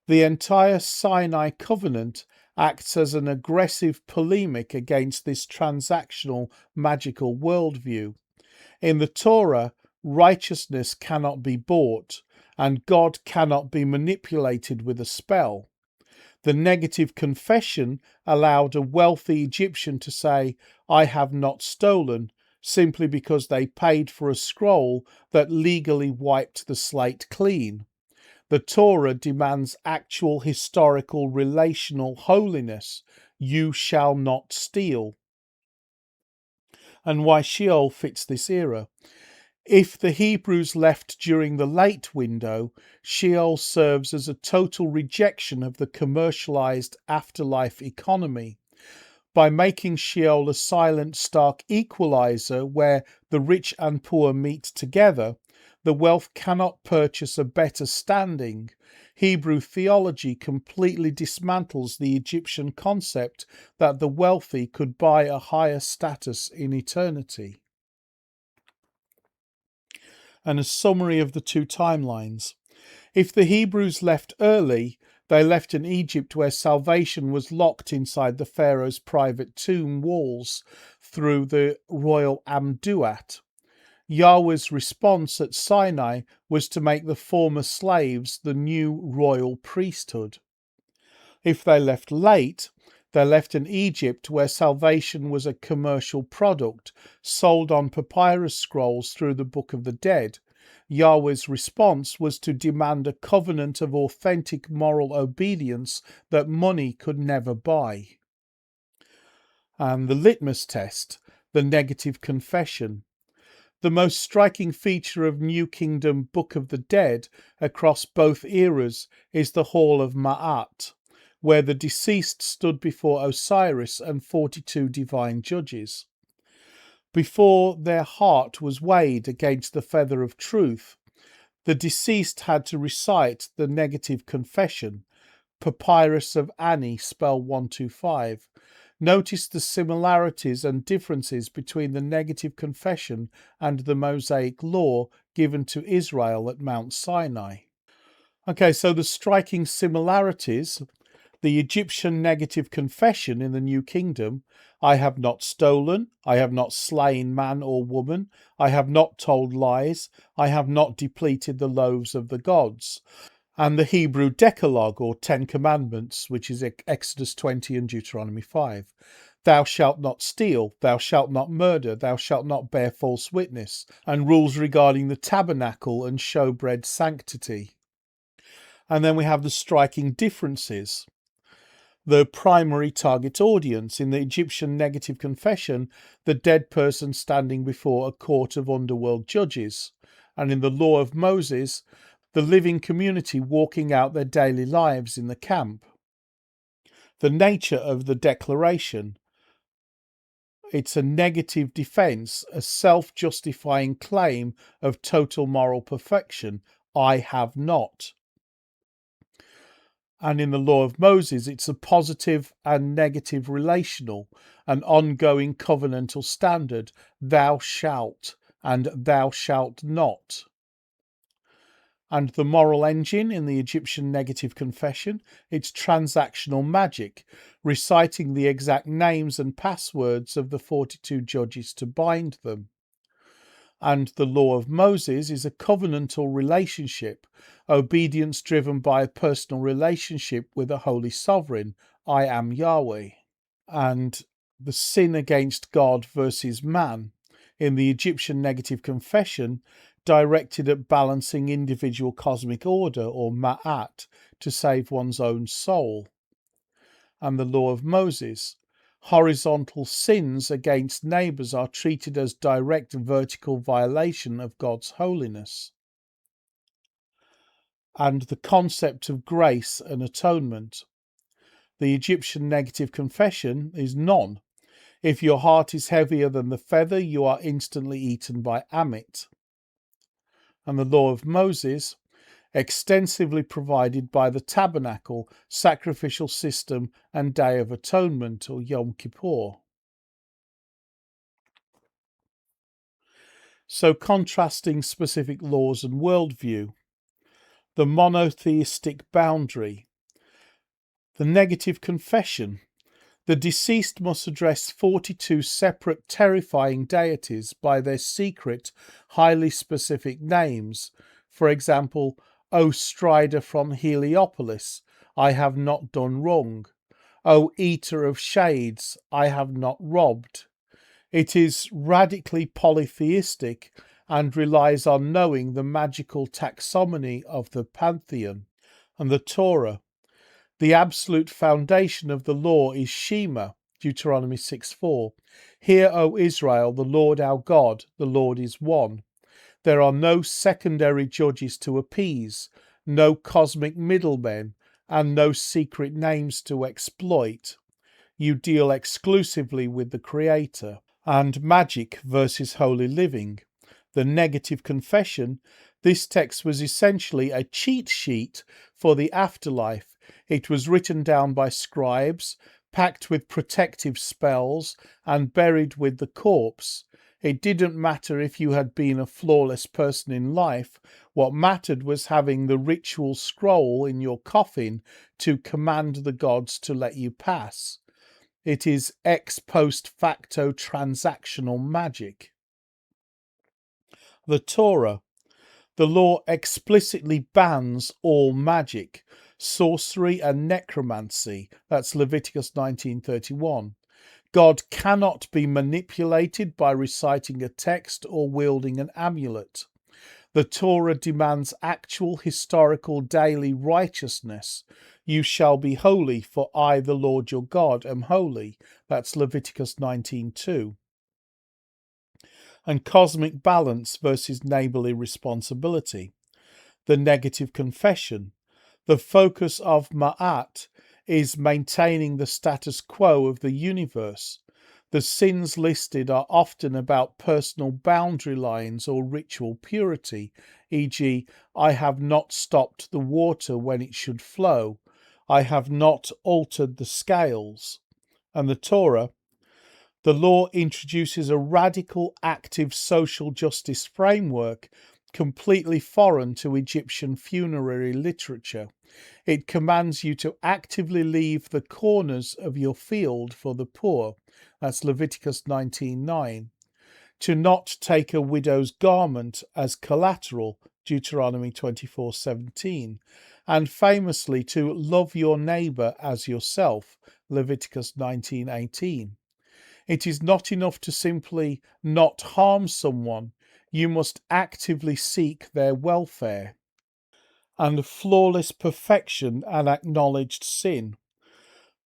The entire Sinai covenant acts as an aggressive polemic against this transactional magical worldview. In the Torah, righteousness cannot be bought, and God cannot be manipulated with a spell. The negative confession allowed a wealthy Egyptian to say, "I have not stolen," simply because they paid for a scroll that legally wiped the slate clean. The Torah demands actual historical relational holiness. You shall not steal. And why Sheol fits this era. If the Hebrews left during the late window, Sheol serves as a total rejection of the commercialized afterlife economy. By making Sheol a silent, stark equalizer where the rich and poor meet together, the wealth cannot purchase a better standing. Hebrew theology completely dismantles the Egyptian concept that the wealthy could buy a higher status in eternity. And a summary of the two timelines. If the Hebrews left early, they left an Egypt where salvation was locked inside the Pharaoh's private tomb walls through the royal Amduat. Yahweh's response at Sinai was to make the former slaves the new royal priesthood. If they left late, they left an Egypt where salvation was a commercial product sold on papyrus scrolls through the Book of the Dead. Yahweh's response was to demand a covenant of authentic moral obedience that money could never buy. And the litmus test, the negative confession. The most striking feature of New Kingdom Book of the Dead across both eras is the Hall of Ma'at, where the deceased stood before Osiris and 42 divine judges. Before their heart was weighed against the feather of truth, the deceased had to recite the negative confession, Papyrus of Ani, spell 125. Notice the similarities and differences between the negative confession and the Mosaic law given to Israel at Mount Sinai. Okay, so the striking similarities. The Egyptian negative confession in the New Kingdom: I have not stolen, I have not slain man or woman, I have not told lies, I have not depleted the loaves of the gods. And the Hebrew Decalogue, or 10 Commandments, which is Exodus 20 and Deuteronomy 5. Thou shalt not steal, thou shalt not murder, thou shalt not bear false witness, and rules regarding the tabernacle and showbread sanctity. And then we have the striking differences. The primary target audience: in the Egyptian negative confession, the dead person standing before a court of underworld judges, and in the law of Moses, the living community walking out their daily lives in the camp. The nature of the declaration: it's a negative defense, a self-justifying claim of total moral perfection. I have not. And in the law of Moses, it's a positive and negative relational, an ongoing covenantal standard, thou shalt and thou shalt not. And the moral engine in the Egyptian negative confession, it's transactional magic, reciting the exact names and passwords of the 42 judges to bind them. And the law of Moses is a covenantal relationship, obedience driven by a personal relationship with a holy sovereign, I am Yahweh. And the sin against God versus man in the Egyptian negative confession, directed at balancing individual cosmic order, or ma'at, to save one's own soul. And the law of Moses, horizontal sins against neighbours are treated as direct vertical violation of God's holiness. And the concept of grace and atonement. The Egyptian negative confession is none. If your heart is heavier than the feather, you are instantly eaten by Amit. And the law of Moses, extensively provided by the tabernacle, sacrificial system, and Day of Atonement, or Yom Kippur. So, contrasting specific laws and worldview. The monotheistic boundary. The negative confession. The deceased must address 42 separate terrifying deities by their secret, highly specific names. For example, O Strider from Heliopolis, I have not done wrong. O Eater of Shades, I have not robbed. It is radically polytheistic and relies on knowing the magical taxonomy of the pantheon and the Torah. The absolute foundation of the law is Shema, Deuteronomy 6:4. Hear, O Israel, the Lord our God, the Lord is one. There are no secondary judges to appease, no cosmic middlemen, and no secret names to exploit. You deal exclusively with the Creator. And magic versus holy living. The negative confession. This text was essentially a cheat sheet for the afterlife. It was written down by scribes, packed with protective spells, and buried with the corpse. It didn't matter if you had been a flawless person in life. What mattered was having the ritual scroll in your coffin to command the gods to let you pass. It is ex post facto transactional magic. The Torah. The law explicitly bans all magic, sorcery and necromancy. That's Leviticus 19:31. God cannot be manipulated by reciting a text or wielding an amulet. The Torah demands actual historical daily righteousness. You shall be holy, for I, the Lord your God, am holy. That's Leviticus 19:2. And cosmic balance versus neighbourly responsibility. The negative confession. The focus of Ma'at is maintaining the status quo of the universe. The sins listed are often about personal boundary lines or ritual purity, e.g., I have not stopped the water when it should flow. I have not altered the scales. And the Torah. The law introduces a radical active social justice framework completely foreign to Egyptian funerary literature. It commands you to actively leave the corners of your field for the poor. That's Leviticus 19:9. To not take a widow's garment as collateral. Deuteronomy 24:17. And famously to love your neighbour as yourself. Leviticus 19:18. It is not enough to simply not harm someone. You must actively seek their welfare. And flawless perfection and acknowledged sin.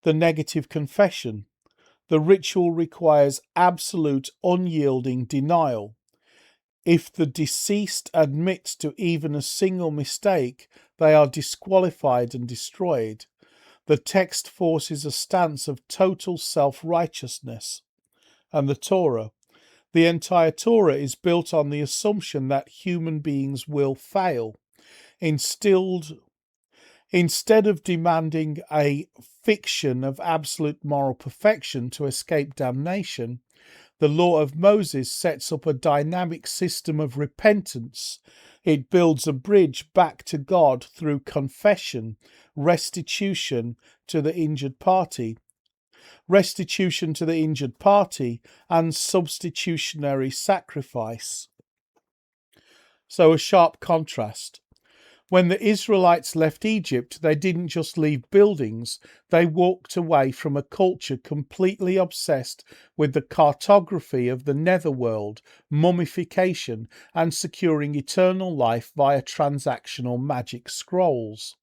The negative confession. The ritual requires absolute unyielding denial. If the deceased admits to even a single mistake, they are disqualified and destroyed. The text forces a stance of total self-righteousness. And the Torah. The entire Torah is built on the assumption that human beings will fail. Instead of demanding a fiction of absolute moral perfection to escape damnation, the law of Moses sets up a dynamic system of repentance. It builds a bridge back to God through confession, restitution to the injured party, and substitutionary sacrifice. So a sharp contrast. When the Israelites left Egypt, they didn't just leave buildings, they walked away from a culture completely obsessed with the cartography of the netherworld, mummification, and securing eternal life via transactional magic scrolls.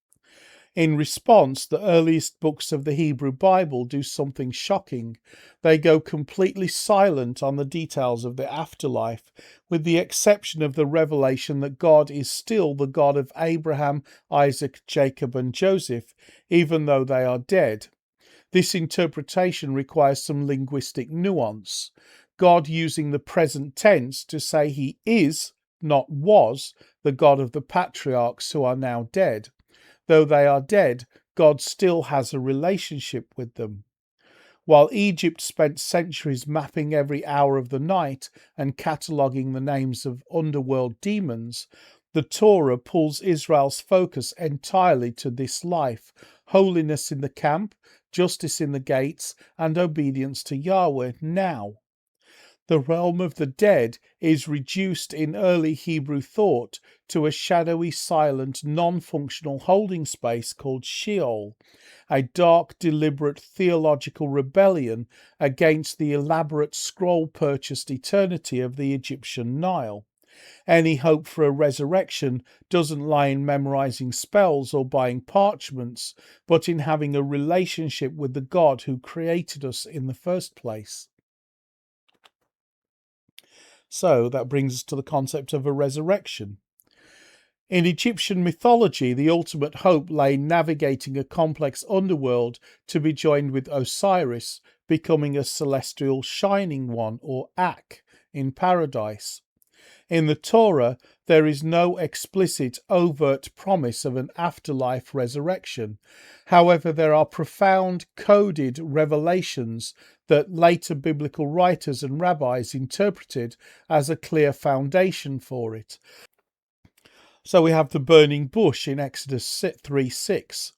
In response, the earliest books of the Hebrew Bible do something shocking. They go completely silent on the details of the afterlife, with the exception of the revelation that God is still the God of Abraham, Isaac, Jacob, and Joseph, even though they are dead. This interpretation requires some linguistic nuance. God using the present tense to say he is, not was, the God of the patriarchs who are now dead. Though they are dead, God still has a relationship with them. While Egypt spent centuries mapping every hour of the night and cataloguing the names of underworld demons, the Torah pulls Israel's focus entirely to this life: holiness in the camp, justice in the gates, and obedience to Yahweh now. The realm of the dead is reduced in early Hebrew thought to a shadowy, silent, non-functional holding space called Sheol, a dark, deliberate theological rebellion against the elaborate scroll-purchased eternity of the Egyptian Nile. Any hope for a resurrection doesn't lie in memorizing spells or buying parchments, but in having a relationship with the God who created us in the first place. So that brings us to the concept of a resurrection. In Egyptian mythology, the ultimate hope lay in navigating a complex underworld to be joined with Osiris, becoming a celestial shining one, or Ak, in paradise. In the Torah, there is no explicit, overt promise of an afterlife resurrection. However, there are profound, coded revelations that later biblical writers and rabbis interpreted as a clear foundation for it. So we have the burning bush in Exodus 3:6.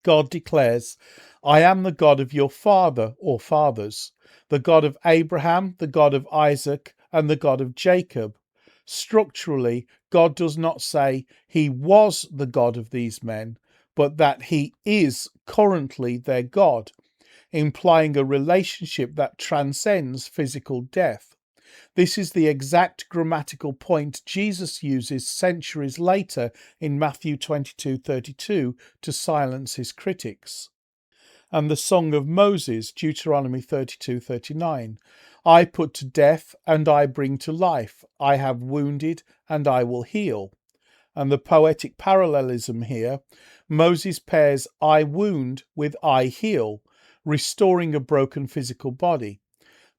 God declares, "I am the God of your father or fathers, the God of Abraham, the God of Isaac, and the God of Jacob." Structurally, God does not say he was the God of these men, but that he is currently their God, implying a relationship that transcends physical death. This is the exact grammatical point Jesus uses centuries later in Matthew 22:32 to silence his critics. And the Song of Moses, Deuteronomy 32:39. I put to death and I bring to life. I have wounded and I will heal. And the poetic parallelism here, Moses pairs I wound with I heal, restoring a broken physical body.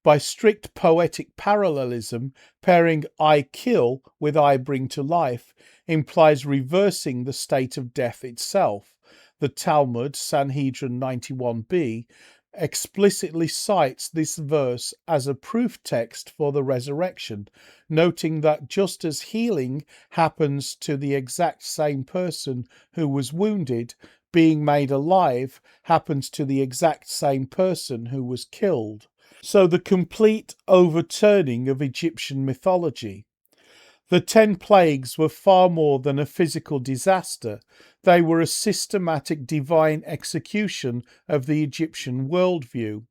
By strict poetic parallelism, pairing I kill with I bring to life implies reversing the state of death itself. The Talmud, Sanhedrin 91b, explicitly cites this verse as a proof text for the resurrection, noting that just as healing happens to the exact same person who was wounded, being made alive happens to the exact same person who was killed. So the complete overturning of Egyptian mythology. The 10 plagues were far more than a physical disaster. They were a systematic divine execution of the Egyptian worldview.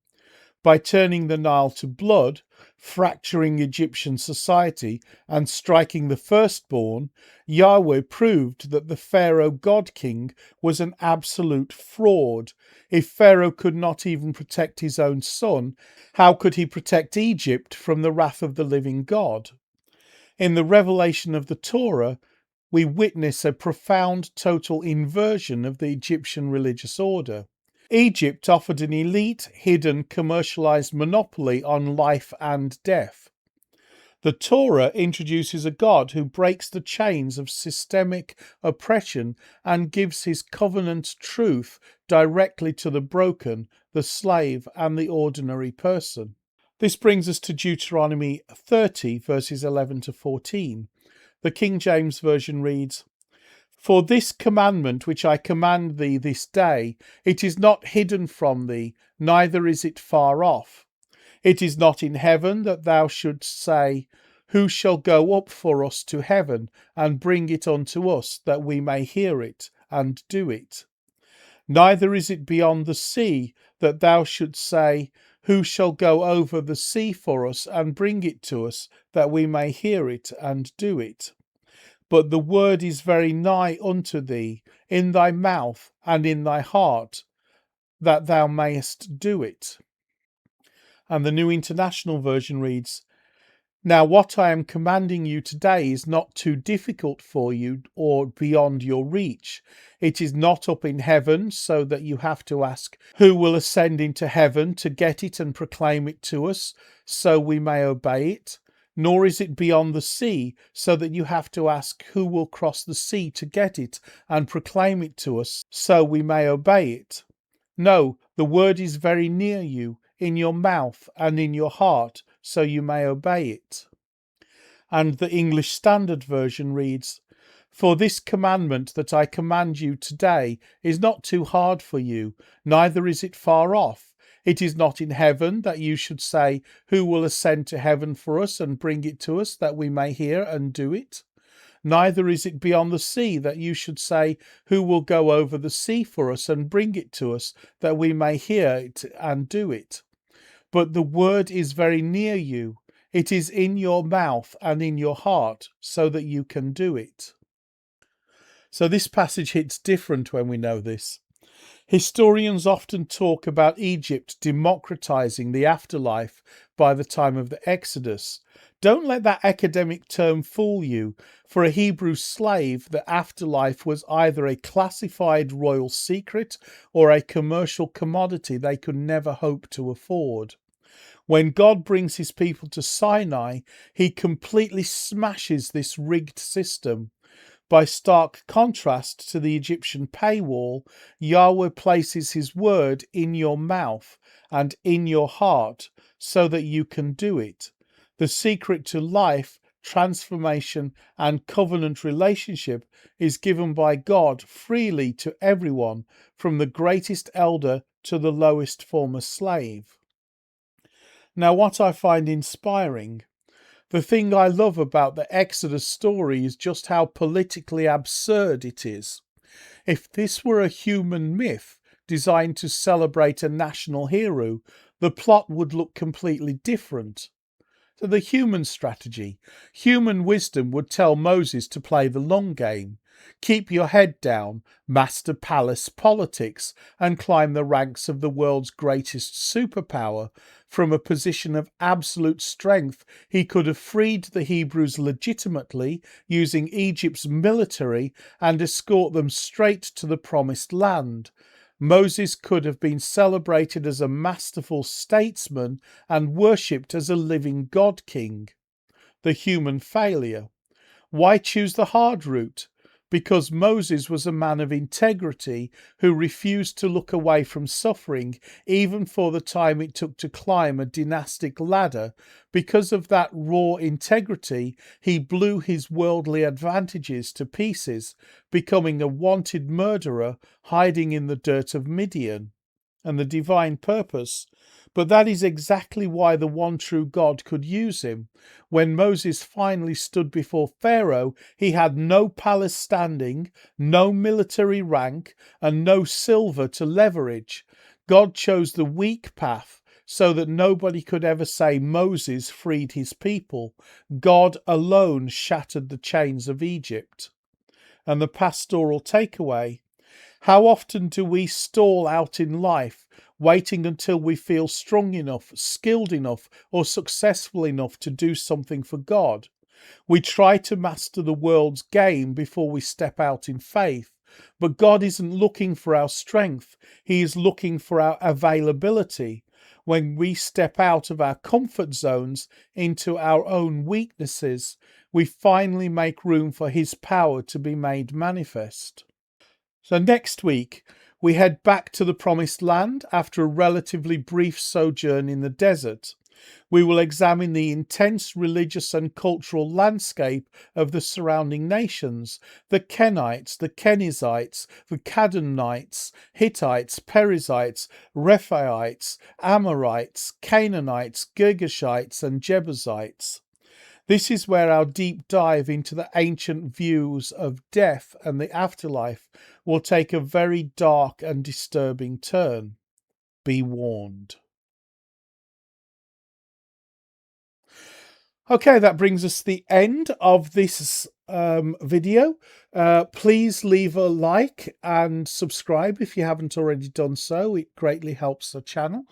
By turning the Nile to blood, fracturing Egyptian society, and striking the firstborn, Yahweh proved that the Pharaoh God-King was an absolute fraud. If Pharaoh could not even protect his own son, how could he protect Egypt from the wrath of the living God? In the revelation of the Torah, we witness a profound total inversion of the Egyptian religious order. Egypt offered an elite, hidden, commercialized monopoly on life and death. The Torah introduces a God who breaks the chains of systemic oppression and gives his covenant truth directly to the broken, the slave, and the ordinary person. This brings us to Deuteronomy 30, verses 11 to 14. The King James Version reads, "For this commandment which I command thee this day, it is not hidden from thee, neither is it far off. It is not in heaven, that thou shouldst say, Who shall go up for us to heaven, and bring it unto us, that we may hear it, and do it? Neither is it beyond the sea, that thou shouldst say, Who shall go over the sea for us, and bring it to us, that we may hear it, and do it? But the word is very nigh unto thee, in thy mouth and in thy heart, that thou mayest do it." And the New International Version reads, "Now what I am commanding you today is not too difficult for you or beyond your reach. It is not up in heaven, so that you have to ask, Who will ascend into heaven to get it and proclaim it to us, so we may obey it? Nor is it beyond the sea, so that you have to ask, Who will cross the sea to get it and proclaim it to us, so we may obey it? No, the word is very near you, in your mouth and in your heart, so you may obey it." And the English Standard Version reads, "For this commandment that I command you today is not too hard for you, neither is it far off. It is not in heaven, that you should say, Who will ascend to heaven for us and bring it to us, that we may hear and do it? Neither is it beyond the sea, that you should say, Who will go over the sea for us and bring it to us, that we may hear it and do it? But the word is very near you. It is in your mouth and in your heart, so that you can do it." So this passage hits different when we know this. Historians often talk about Egypt democratizing the afterlife by the time of the Exodus. Don't let that academic term fool you. For a Hebrew slave, the afterlife was either a classified royal secret or a commercial commodity they could never hope to afford. When God brings his people to Sinai, he completely smashes this rigged system. By stark contrast to the Egyptian paywall, Yahweh places his word in your mouth and in your heart so that you can do it. The secret to life, transformation, and covenant relationship is given by God freely to everyone, from the greatest elder to the lowest former slave. Now, what I find inspiring, the thing I love about the Exodus story is just how politically absurd it is. If this were a human myth designed to celebrate a national hero, the plot would look completely different. So the human strategy, human wisdom would tell Moses to play the long game. Keep your head down, master palace politics, and climb the ranks of the world's greatest superpower. From a position of absolute strength, he could have freed the Hebrews legitimately, using Egypt's military, and escort them straight to the promised land. Moses could have been celebrated as a masterful statesman and worshipped as a living God king. The human failure. Why choose the hard route? Because Moses was a man of integrity who refused to look away from suffering, even for the time it took to climb a dynastic ladder. Because of that raw integrity, he blew his worldly advantages to pieces, becoming a wanted murderer hiding in the dirt of Midian. And the divine purpose. But that is exactly why the one true God could use him. When Moses finally stood before Pharaoh, he had no palace standing, no military rank, and no silver to leverage. God chose the weak path so that nobody could ever say Moses freed his people. God alone shattered the chains of Egypt. And the pastoral takeaway. How often do we stall out in life, waiting until we feel strong enough, skilled enough, or successful enough to do something for God? We try to master the world's game before we step out in faith. But God isn't looking for our strength. He is looking for our availability. When we step out of our comfort zones into our own weaknesses, we finally make room for His power to be made manifest. So next week, we head back to the Promised Land after a relatively brief sojourn in the desert. We will examine the intense religious and cultural landscape of the surrounding nations, the Kenites, the Kenizzites, the Canaanites, Hittites, Perizzites, Rephaites, Amorites, Canaanites, Girgashites, and Jebusites. This is where our deep dive into the ancient views of death and the afterlife will take a very dark and disturbing turn. Be warned. Okay, that brings us to the end of this video. Please leave a like and subscribe if you haven't already done so. It greatly helps the channel.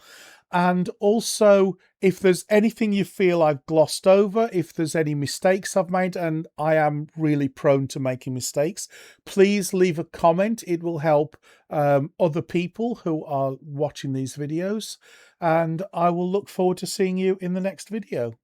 And also, if there's anything you feel I've glossed over, if there's any mistakes I've made, and I am really prone to making mistakes, please leave a comment. It will help other people who are watching these videos. And I will look forward to seeing you in the next video.